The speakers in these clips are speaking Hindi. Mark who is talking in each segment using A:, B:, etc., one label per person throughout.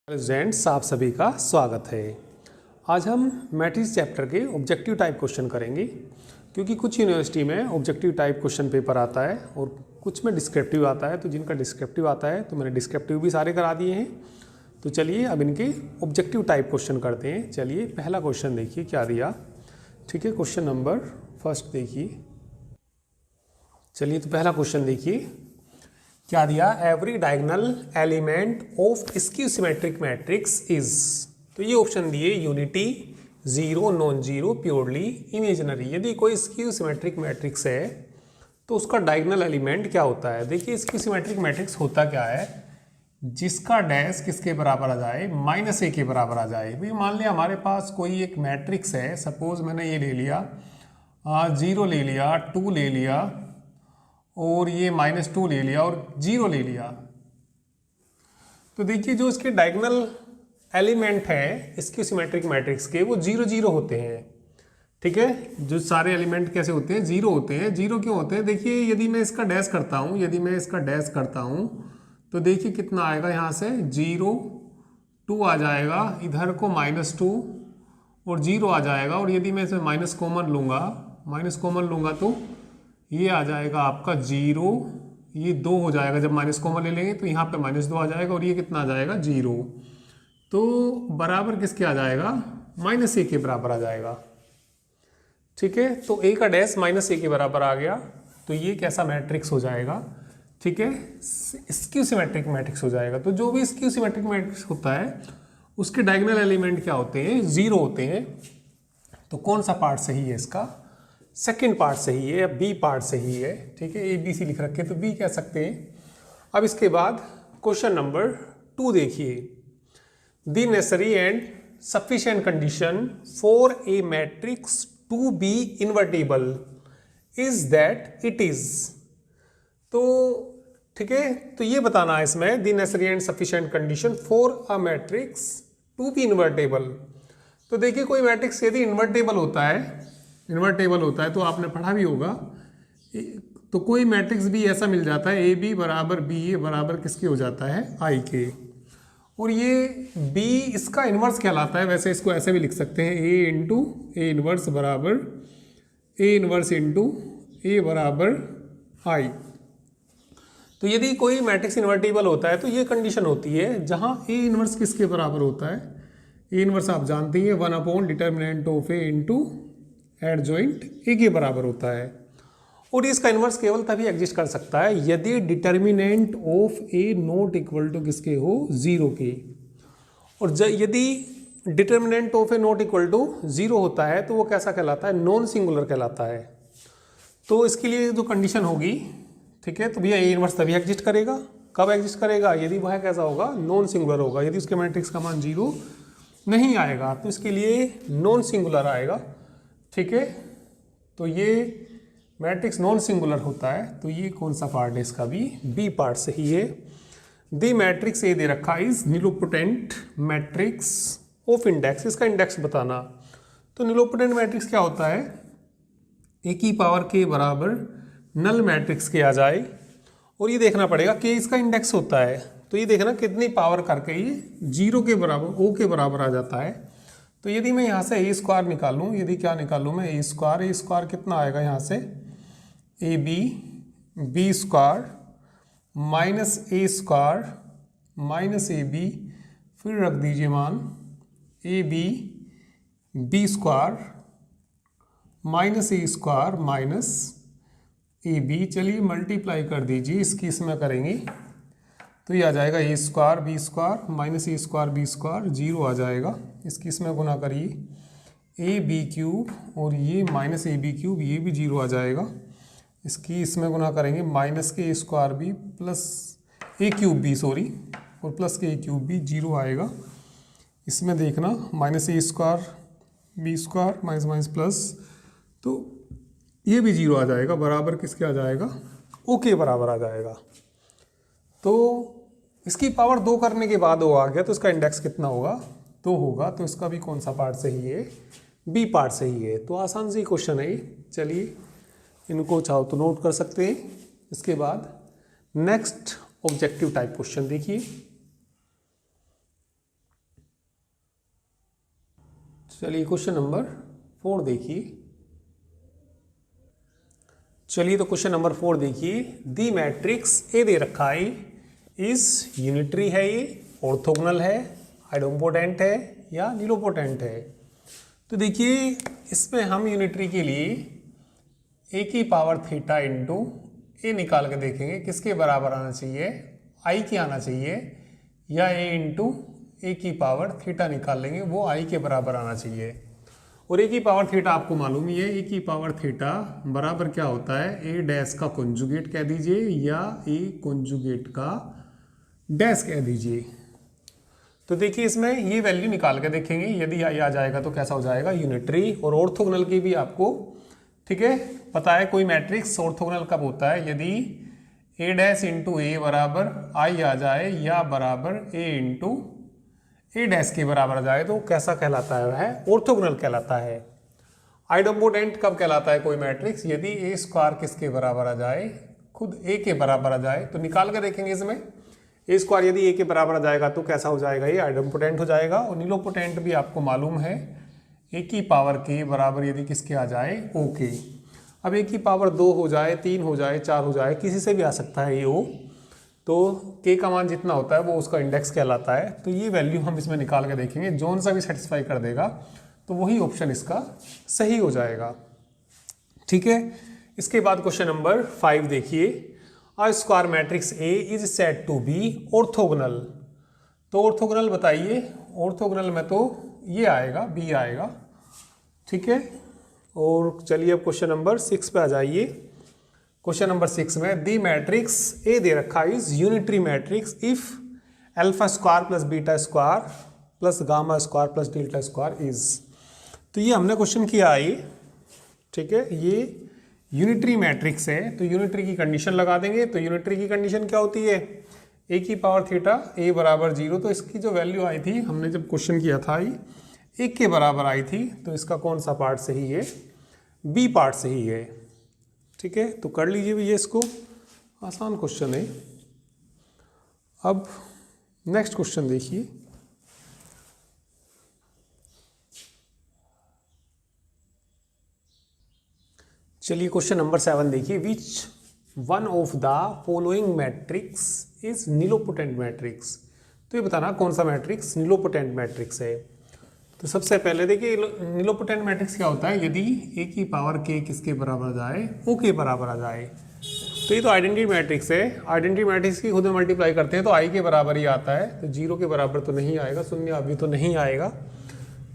A: स्टूडेंट्स, आप सभी का स्वागत है। आज हम मैट्रिक्स चैप्टर के ऑब्जेक्टिव टाइप क्वेश्चन करेंगे, क्योंकि कुछ यूनिवर्सिटी में ऑब्जेक्टिव टाइप क्वेश्चन पेपर आता है और कुछ में डिस्क्रिप्टिव आता है। तो जिनका डिस्क्रिप्टिव आता है तो मैंने डिस्क्रिप्टिव भी सारे करा दिए हैं। तो चलिए अब इनके ऑब्जेक्टिव टाइप क्वेश्चन करते हैं। चलिए पहला क्वेश्चन देखिए क्या दिया। ठीक है, क्वेश्चन नंबर फर्स्ट देखिए। चलिए तो पहला क्वेश्चन देखिए क्या दिया। Every diagonal element of skew symmetric matrix is. तो ये ऑप्शन दिए unity, zero, non zero, purely, imaginary. यदि कोई स्क्यू सिमेट्रिक मैट्रिक्स है तो उसका डायगोनल एलिमेंट क्या होता है। देखिए स्क्यू सिमेट्रिक मैट्रिक्स होता क्या है, जिसका डैश किसके बराबर आ जाए, -a के बराबर आ जाए। भाई मान लिया हमारे पास कोई एक मैट्रिक्स है, सपोज मैंने ये ले लिया, 0 ले लिया, 2 ले लिया और ये -2 ले लिया और 0 ले लिया। तो देखिए जो इसके डायगोनल एलिमेंट है स्क्यू सिमेट्रिक मैट्रिक्स के, वो 0 0 होते हैं। ठीक है, जो सारे एलिमेंट कैसे होते हैं, 0 होते हैं। 0 क्यों होते हैं, देखिए यदि मैं इसका डैश करता हूँ, तो देखिए कितना आएगा, यहाँ से 0 2 आ जाएगा, इधर को -2 और 0 आ जाएगा। और यदि मैं इसे माइनस कॉमन लूँगा तो ये आ जाएगा आपका 0, ये 2 हो जाएगा। जब माइनस कॉमन ले लेंगे तो यहाँ पे -2 आ जाएगा और ये कितना आ जाएगा, 0। तो बराबर किसके आ जाएगा, -a के बराबर आ जाएगा। ठीक है, तो a का डैश -a के बराबर आ गया, तो ये कैसा मैट्रिक्स हो जाएगा। ठीक है, स्क्यू सिमेट्रिक मैट्रिक्स हो जाएगा। तो जो भी स्क्यू सिमेट्रिक मैट्रिक्स होता है उसके डायगोनल एलिमेंट क्या होते हैं, 0 होते हैं। तो कौन सा पार्ट सही है इसका, सेकेंड पार्ट सही है या बी पार्ट सही है। ठीक है, ABC लिख रखे तो बी कह सकते हैं। अब इसके बाद क्वेश्चन नंबर 2 देखिए। The necessary and sufficient condition for a matrix to be invertible is that it is. तो ठीक है, तो ये बताना है इसमें, the necessary and sufficient condition for a matrix to be invertible. तो देखिए कोई मैट्रिक्स यदि इन्वर्टेबल होता है तो आपने पढ़ा भी होगा। तो कोई मैट्रिक्स भी ऐसा मिल जाता है, AB बराबर BA बराबर किसके हो जाता है, I के। और ये B इसका इन्वर्स कहलाता है। वैसे इसको ऐसे भी लिख सकते हैं, A इंटू A इन्वर्स बराबर A इन्वर्स इंटू A बराबर I। तो यदि कोई मैट्रिक्स इन्वर्टिबल होता है तो ये कंडीशन होती है जहाँ A इन्वर्स किसके बराबर होता है। A इन्वर्स आप जानते हैं one by determinant of A into adjoint A के बराबर होता है। और इसका इन्वर्स केवल तभी एग्जिस्ट कर सकता है यदि determinant of A not equal to किसके हो, 0 के। और यदि determinant of A not equal to 0 होता है तो वो कैसा कहलाता है, नॉन सिंगुलर कहलाता है। तो इसके लिए जो कंडीशन होगी, ठीक है, तो भैया A इन्वर्स तभी एग्जिस्ट करेगा। कब एग्जिस्ट करेगा, यदि वह कैसा होगा, नॉन सिंगुलर होगा। यदि उसके मैट्रिक्स का मान 0 नहीं आएगा तो इसके लिए नॉन सिंगुलर आएगा। ठीक है, तो ये मैट्रिक्स नॉन सिंगुलर होता है। तो ये कौन सा पार्ट है इसका भी, बी पार्ट सही है। द मैट्रिक्स ए दे रखा इज निलोपोटेंट मैट्रिक्स ऑफ इंडेक्स। इसका इंडेक्स बताना। तो निलोपोटेंट मैट्रिक्स क्या होता है, ए की पावर के बराबर नल मैट्रिक्स के आ जाए। और ये देखना पड़ेगा कि इसका इंडेक्स होता है, तो ये देखना कितनी पावर करके ये 0 के बराबर, O के बराबर आ जाता है। तो यदि मैं यहाँ से A² निकालूँ, यदि क्या निकालूँ मैं, A² कितना आएगा यहाँ से, AB B² -A² -AB, फिर रख दीजिए मान AB B² -A² -AB। चलिए मल्टीप्लाई कर दीजिए, इसकी इसमें करेंगे तो ये आ जाएगा A² B² -A² B², 0 आ जाएगा। इसकी इसमें गुना करिए AB³ और ये -AB³ ये भी 0 आ जाएगा। इसकी इसमें गुना करेंगे -A² प्लस A³ सॉरी, और प्लस के A³ 0 आएगा। इसमें देखना -A² B² माइनस प्लस, तो ये भी 0 आ जाएगा। बराबर किसके आ जाएगा, O के बराबर आ जाएगा। तो इसकी पावर 2 करने के बाद वो आ गया, तो इसका इंडेक्स कितना होगा, 2 होगा। तो इसका भी कौन सा पार्ट सही है, बी पार्ट सही है। तो आसान सी क्वेश्चन है। चलिए इनको चाहो तो नोट कर सकते हैं। इसके बाद नेक्स्ट ऑब्जेक्टिव टाइप क्वेश्चन देखिए। चलिए क्वेश्चन नंबर 4 देखिए। चलिए तो क्वेश्चन नंबर 4 देखिए। दी मैट्रिक्स ए दे रखा है इज यूनिटरी है, ये ऑर्थोगोनल है, आइडोम्पोटेंट है या नीलोपोटेंट है। तो देखिए इसमें हम यूनिटरी के लिए ए की पावर थीटा इंटू ए निकाल के देखेंगे किसके बराबर आना चाहिए, आई के आना चाहिए, या ए इंटू ए की पावर थीटा निकाल लेंगे वो आई के बराबर आना चाहिए। और ए की पावर थीटा आपको मालूम ही है, ए की पावर थीटा बराबर क्या होता है, ए डैश का कॉन्जुगेट कह दीजिए या ए कॉन्जुगेट का डैश कह दीजिए। तो देखिए इसमें ये वैल्यू निकाल के देखेंगे, यदि आई आ जाएगा तो कैसा हो जाएगा, यूनिटरी। और ऑर्थोगोनल की भी आपको ठीक है पता है, कोई मैट्रिक्स ऑर्थोगोनल कब होता है, यदि ए डैश इंटू ए बराबर आई आ जाए या बराबर ए इंटू ए डैश के बराबर आ जाए तो कैसा कहलाता है, ऑर्थोगोनल कहलाता है। आइडोम्पोटेंट कब कहलाता है कोई मैट्रिक्स, यदि ए स्क्वायर किसके बराबर आ जाए, खुद ए के बराबर आ जाए। तो निकाल के देखेंगे इसमें ए स्क्वायर यदि ए के बराबर आ जाएगा तो कैसा हो जाएगा, ये आइडोम्पोटेंट हो जाएगा। और नीलोपोटेंट भी आपको मालूम है, ए की पावर के बराबर यदि किसके आ जाए, ओ के। अब ए की पावर 2 हो जाए, 3 हो जाए, 4 हो जाए, किसी से भी आ सकता है ये ओ, तो के का मान जितना होता है वो उसका इंडेक्स कहलाता है। तो ये वैल्यू हम इसमें निकाल के देखेंगे, जोन सा भी सेटिस्फाई कर देगा तो वही ऑप्शन इसका सही हो जाएगा। ठीक है, इसके बाद क्वेश्चन नंबर 5 देखिए। A square matrix A is said to be orthogonal. तो ऑर्थोगोनल बताइए, ऑर्थोगोनल में तो ये आएगा, बी आएगा। ठीक है, और चलिए अब क्वेश्चन नंबर 6 पे आ जाइए। क्वेश्चन नंबर 6 में दी मैट्रिक्स ए दे रखा is unitary matrix if alpha square plus beta square plus gamma square plus delta square is. तो ये हमने क्वेश्चन किया है, ठीक है, ये यूनिटरी मैट्रिक्स है। तो यूनिटरी की कंडीशन लगा देंगे। तो यूनिटरी की कंडीशन क्या होती है, ए की पावर थीटा ए बराबर 0। तो इसकी जो वैल्यू आई थी हमने जब क्वेश्चन किया था ये 1 के बराबर आई थी। तो इसका कौन सा पार्ट सही है, बी पार्ट सही है। ठीक है, तो कर लीजिए भैया इसको, आसान क्वेश्चन है। अब नेक्स्ट क्वेश्चन देखिए। चलिए क्वेश्चन नंबर 7 देखिए। Which one of the following matrix is nilpotent matrix. तो ये बताना कौन सा मैट्रिक्स नीलोपोटेंट मैट्रिक्स है। तो सबसे पहले देखिए नीलोपोटेंट मैट्रिक्स क्या होता है, यदि ए की पावर के किसके बराबर आ जाए, ओ के बराबर आ जाए। तो ये तो आइडेंटिटी मैट्रिक्स है। आइडेंटिटी मैट्रिक्स की खुद में मल्टीप्लाई करते हैं तो आई के बराबर ही आता है। तो 0 के बराबर तो नहीं आएगा, शून्य अभी तो नहीं आएगा।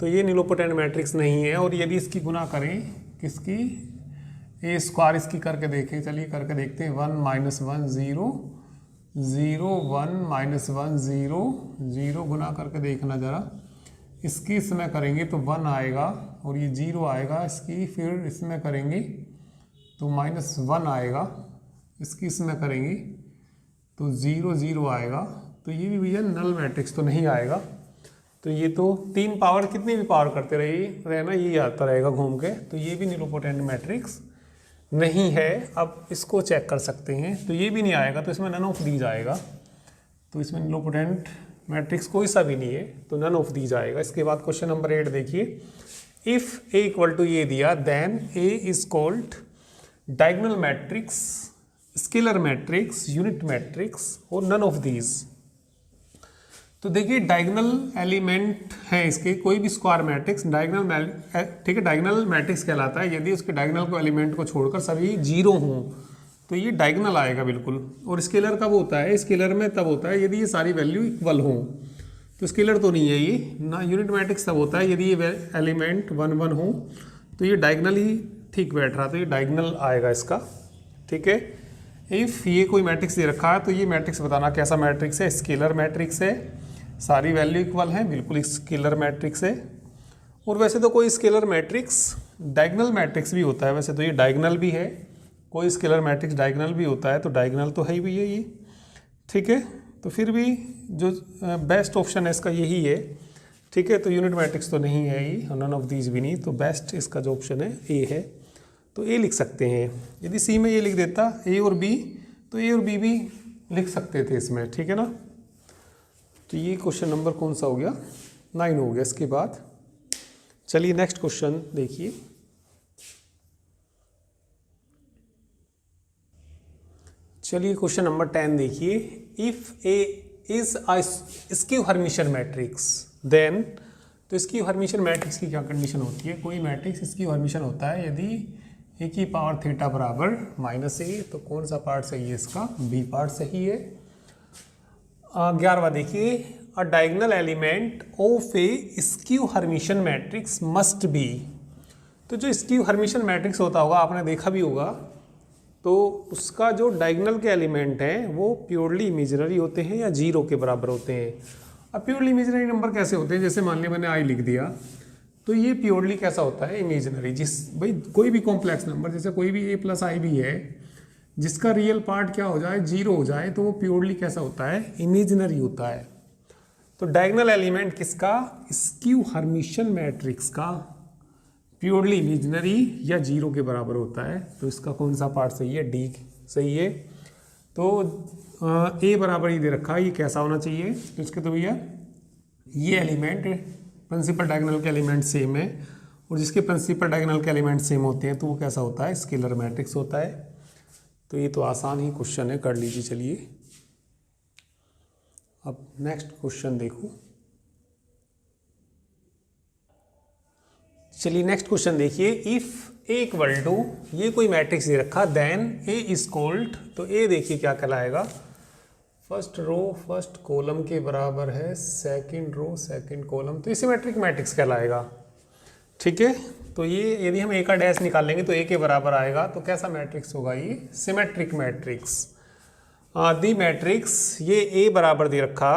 A: तो ये नीलोपोटेंट मैट्रिक्स नहीं है। और यदि इसकी गुना करें किसकी, ए स्क्वायर इसकी करके देखें, चलिए करके देखते हैं। 1 - 1 0 0 1 - 1 0 0 गुना करके देखना ज़रा। इसकी इसमें करेंगे तो 1 आएगा और ये 0 आएगा। इसकी फिर इसमें करेंगे तो -1 आएगा। इसकी इसमें करेंगे तो 0 0 आएगा। तो ये भी भैया नल मैट्रिक्स तो नहीं आएगा। तो ये तो 3 पावर कितनी भी पावर करते रहना ये आता रहेगा घूम के। तो ये भी नीलोपोटेंट मैट्रिक्स नहीं है। अब इसको चेक कर सकते हैं। तो ये भी नहीं आएगा, तो इसमें नन ऑफ दीज आएगा। तो इसमें नीलोपोटेंट मैट्रिक्स कोई सा भी नहीं है, तो नन ऑफ दीज आएगा। इसके बाद क्वेश्चन नंबर 8 देखिए। इफ ए इक्वल टू ये दिया then A is called diagonal matrix, scalar matrix, unit matrix और नन ऑफ दीज। तो देखिए डायगोनल एलिमेंट है इसके, कोई भी स्क्वायर मैट्रिक्स डायगोनल, ठीक है, डायगोनल मैट्रिक्स कहलाता है यदि उसके डायगोनल को एलिमेंट को छोड़कर सभी 0 हों तो ये डायगोनल आएगा बिल्कुल। और स्केलर कब होता है, स्केलर में तब होता है यदि ये सारी वैल्यू इक्वल हों। तो स्केलर तो नहीं है ये ना। यूनिट मैट्रिक्स तब होता है यदि ये एलिमेंट 1 1 हो। तो ये डायगोनल ही ठीक बैठ रहा, तो ये डायगोनल आएगा इसका। ठीक है, इफ़ ये कोई मैट्रिक्स दे रखा है तो ये मैट्रिक्स बताना कैसा मैट्रिक्स है, स्केलर मैट्रिक्स है, सारी वैल्यू इक्वल है, बिल्कुल स्केलर मैट्रिक्स है। और वैसे तो कोई स्केलर मैट्रिक्स डायगोनल मैट्रिक्स भी होता है, वैसे तो ये डायगोनल भी है। कोई स्केलर मैट्रिक्स डायगोनल भी होता है, तो डायगोनल तो है ही भी है ये। ठीक है, तो फिर भी जो बेस्ट ऑप्शन है इसका यही है। ठीक है, तो यूनिट मैट्रिक्स तो नहीं है ये, नन ऑफ दीज भी नहीं। तो बेस्ट इसका जो ऑप्शन है ए है, तो ए लिख सकते हैं। यदि सी में ये लिख देता ए और बी, तो ए और बी भी लिख सकते थे इसमें। ठीक है ना। तो ये क्वेश्चन नंबर कौन सा हो गया, 9 हो गया। इसके बाद चलिए नेक्स्ट क्वेश्चन देखिए। चलिए क्वेश्चन नंबर 10 देखिए। If A is a skew Hermitian matrix then, तो स्क्यू हर्मिशन मैट्रिक्स की क्या कंडीशन होती है? कोई मैट्रिक्स स्क्यू हर्मिशन होता है यदि ए की पावर थीटा बराबर -a, तो कौन सा पार्ट सही है इसका? बी पार्ट सही है। 11वां देखिए, अ diagonal element of A skew Hermitian matrix must be. तो जो स्क्यू हर्मिशन मैट्रिक्स होता होगा, आपने देखा भी होगा, तो उसका जो डायगोनल के एलिमेंट हैं वो प्योरली इमेजिनरी होते हैं या जीरो के बराबर होते हैं। अब प्योरली इमेजिनरी नंबर कैसे होते हैं? जैसे मान लिया मैंने आई लिख दिया, तो ये प्योरली कैसा होता है? इमेजिनरी। जिस भाई कोई भी कॉम्प्लेक्स नंबर, जैसे कोई भी a + i भी है, जिसका रियल पार्ट क्या हो जाए? जीरो हो जाए, तो वो प्योरली कैसा होता है? इमेजिनरी होता है। तो डायगोनल एलिमेंट किसका? स्क्यू हर्मिशन मैट्रिक्स का प्योरली इमेजिनरी या जीरो के बराबर होता है। तो इसका कौन सा पार्ट सही है? डी सही है। तो ए बराबर ही दे रखा है, ये कैसा होना चाहिए? तो इसके तो भैया ये एलिमेंट प्रिंसिपल डायगोनल के एलिमेंट सेम है, और जिसके प्रिंसिपल डायगोनल के एलिमेंट सेम होते हैं तो वो कैसा होता है? स्केलर मैट्रिक्स होता है। तो ये तो आसान ही क्वेश्चन है, कर लीजिए। चलिए अब नेक्स्ट क्वेश्चन देखो। चलिए नेक्स्ट क्वेश्चन देखिए। इफ ए इक्वल टू, ये कोई मैट्रिक्स दे रखा, देन ए इज कॉल्ड, तो ए देखिए क्या कहलाएगा? फर्स्ट रो फर्स्ट कॉलम के बराबर है, सेकंड रो सेकंड कॉलम, तो ये सिमेट्रिक मैट्रिक्स कहलाएगा। ठीक है, तो ये यदि हम ए का डैश निकालेंगे तो ए के बराबर आएगा, तो कैसा मैट्रिक्स होगा? ये सिमेट्रिक मैट्रिक्स। दी मैट्रिक्स, ये ए बराबर दे रखा।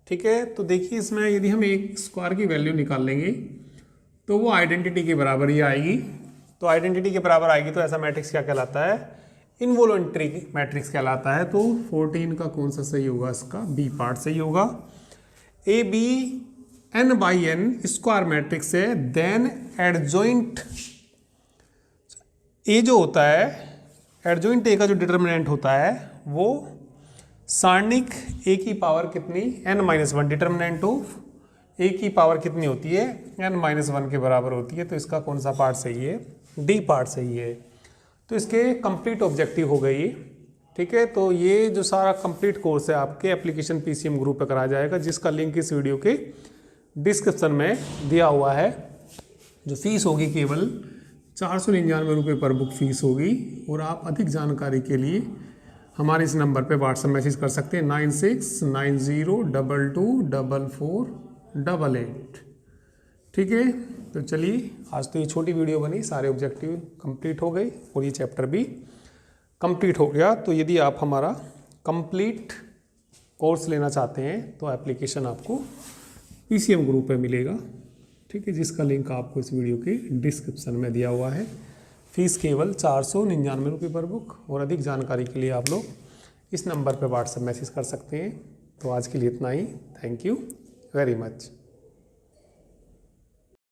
A: ठीक है, तो देखिए इसमें यदि हम एक स्क्वायर की वैल्यू निकाल लेंगे तो वो आइडेंटिटी के बराबर ही आएगी। तो आइडेंटिटी के बराबर आएगी तो ऐसा मैट्रिक्स क्या कहलाता है? इनवॉलंटरी मैट्रिक्स कहलाता है। तो 14 का कौन सा सही होगा? इसका बी पार्ट सही होगा। A B n/n square matrix है, देन एडजॉइंट ए जो होता है, एडजॉइंट ए का जो डिटर्मिनेंट होता है वो सारणिक ए की पावर कितनी? n-1। डिटर्मिनेंट ऑफ ए की पावर कितनी होती है? n-1 के बराबर होती है। तो इसका कौन सा पार्ट सही है? डी पार्ट सही है। तो इसके कंप्लीट ऑब्जेक्टिव हो गई। ठीक है, तो ये जो सारा कंप्लीट कोर्स है आपके एप्लीकेशन पीसीएम ग्रुप पे कराया जाएगा, जिसका लिंक इस वीडियो के डिस्क्रिप्शन में दिया हुआ है। जो फीस होगी केवल 499 रुपये पर बुक फीस होगी, और आप अधिक जानकारी के लिए हमारे इस नंबर पे व्हाट्सएप मैसेज कर सकते हैं 9690224488। ठीक है, तो चलिए आज तो ये छोटी वीडियो बनी, सारे ऑब्जेक्टिव कंप्लीट हो गए और ये चैप्टर भी कंप्लीट हो गया। तो यदि आप हमारा कंप्लीट कोर्स लेना चाहते हैं तो एप्लीकेशन आपको पीसीएम ग्रुप पे मिलेगा। ठीक है, जिसका लिंक आपको इस वीडियो के डिस्क्रिप्शन में दिया हुआ है। फीस केवल 499 रुपये पर बुक, और अधिक जानकारी के लिए आप लोग इस नंबर पर व्हाट्सएप मैसेज कर सकते हैं। तो आज के लिए इतना ही। Thank you very much.